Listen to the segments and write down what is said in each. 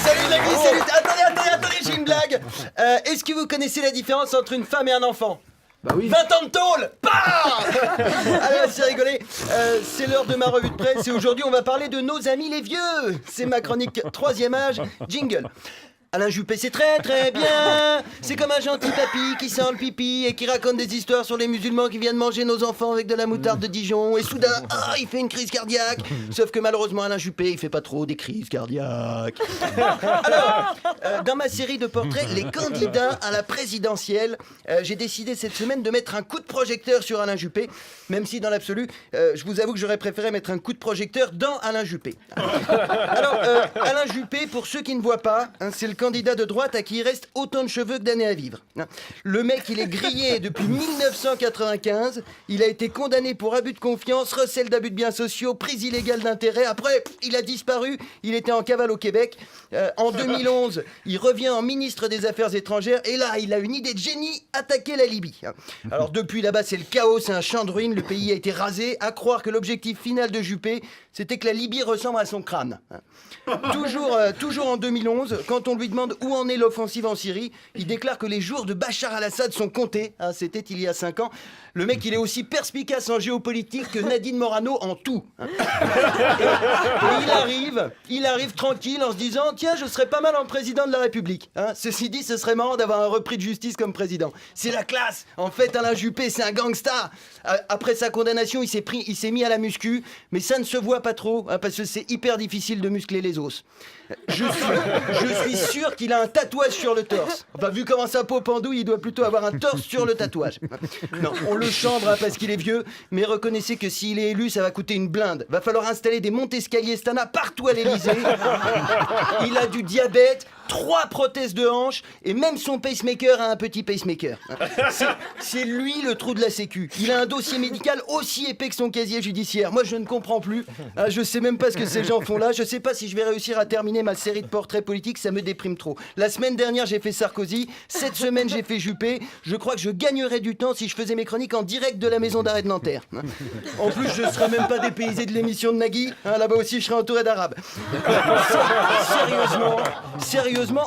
Salut Nagui, salut. Attendez, j'ai une blague. Est-ce que vous connaissez la différence entre une femme et un enfant? Bah oui. 20 ans de tôle. Allez, c'est rigolé. C'est l'heure de ma revue de presse et aujourd'hui on va parler de nos amis les vieux. C'est ma chronique troisième âge. Jingle. Alain Juppé, c'est très très bien. C'est comme un gentil papy qui sent le pipi et qui raconte des histoires sur les musulmans qui viennent manger nos enfants avec de la moutarde de Dijon. Et soudain, il fait une crise cardiaque. Sauf que malheureusement, Alain Juppé, il fait pas trop des crises cardiaques. Alors, dans ma série de portraits, les candidats à la présidentielle, j'ai décidé cette semaine de mettre un coup de projecteur sur Alain Juppé. Même si dans l'absolu, je vous avoue que j'aurais préféré mettre un coup de projecteur dans Alain Juppé. Alors, Alain Juppé, pour ceux qui ne voient pas, c'est le candidat de droite à qui il reste autant de cheveux que d'années à vivre. Le mec, il est grillé depuis 1995. Il a été condamné pour abus de confiance, recel d'abus de biens sociaux, prise illégale d'intérêt. Après, il a disparu. Il était en cavale au Québec. En 2011, il revient en ministre des Affaires étrangères. Et là, il a une idée de génie, attaquer la Libye. Alors depuis là-bas, c'est le chaos, c'est un champ de ruines. Le pays a été rasé. À croire que l'objectif final de Juppé, c'était que la Libye ressemble à son crâne. Toujours en 2011, quand on lui demande où en est l'offensive en Syrie, il déclare que les jours de Bachar al-Assad sont comptés. C'était il y a 5 ans. Le mec, il est aussi perspicace en géopolitique que Nadine Morano en tout. Et il arrive tranquille en se disant « Tiens, je serais pas mal en président de la République. » Ceci dit, ce serait marrant d'avoir un repris de justice comme président. C'est la classe. En fait, Alain Juppé, c'est un gangsta. Après sa condamnation, il s'est mis à la muscu, mais ça ne se voit pas trop, parce que c'est hyper difficile de muscler les os. Je suis sûr qu'il a un tatouage sur le torse. Enfin, vu comment sa peau pendouille, il doit plutôt avoir un torse sur le tatouage. Non, on le chambre parce qu'il est vieux, mais reconnaissez que s'il est élu, ça va coûter une blinde. Va falloir installer des monte-escaliers Stana partout à l'Élysée. Il a du diabète, 3 prothèses de hanche, et même son pacemaker a un petit pacemaker. C'est lui le trou de la sécu. Il a un dossier médical aussi épais que son casier judiciaire. Moi, je ne comprends plus. Je sais même pas ce que ces gens font là. Je sais pas si je vais réussir à terminer ma série de portraits politiques, ça me déprime trop. La semaine dernière, j'ai fait Sarkozy. Cette semaine, j'ai fait Juppé. Je crois que je gagnerais du temps si je faisais mes chroniques en direct de la maison d'arrêt de Nanterre. En plus, je serais même pas dépaysé de l'émission de Nagui. Là-bas aussi, je serais entouré d'arabes. Sérieusement,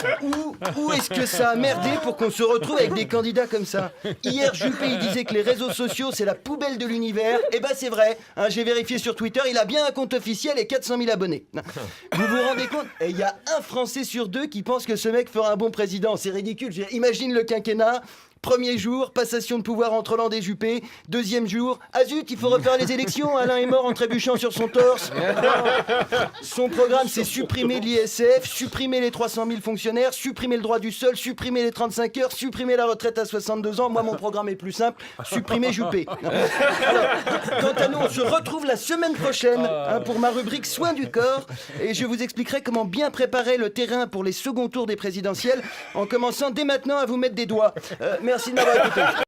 où est-ce que ça a merdé pour qu'on se retrouve avec des candidats comme ça? Hier, Juppé, il disait que les réseaux sociaux, c'est la poubelle de l'univers. Eh ben, c'est vrai. J'ai vérifié sur Twitter, il a bien un compte officiel et 400 000 abonnés. Vous vous rendez compte? Et il y a un Français sur 2 qui pense que ce mec fera un bon président. C'est ridicule. Imagine le quinquennat. Premier jour, passation de pouvoir entre Hollande et Juppé. Deuxième jour, zut, il faut refaire les élections. Alain est mort en trébuchant sur son torse. Son programme, c'est supprimer l'ISF, supprimer les 300 000 fonctionnaires, supprimer le droit du sol, supprimer les 35 heures, supprimer la retraite à 62 ans. Moi, mon programme est plus simple, supprimer Juppé. Alors, quant à nous, on se retrouve la semaine prochaine pour ma rubrique Soins du corps. Et je vous expliquerai comment bien préparer le terrain pour les seconds tours des présidentielles en commençant dès maintenant à vous mettre des doigts. Merci de m'avoir écouté.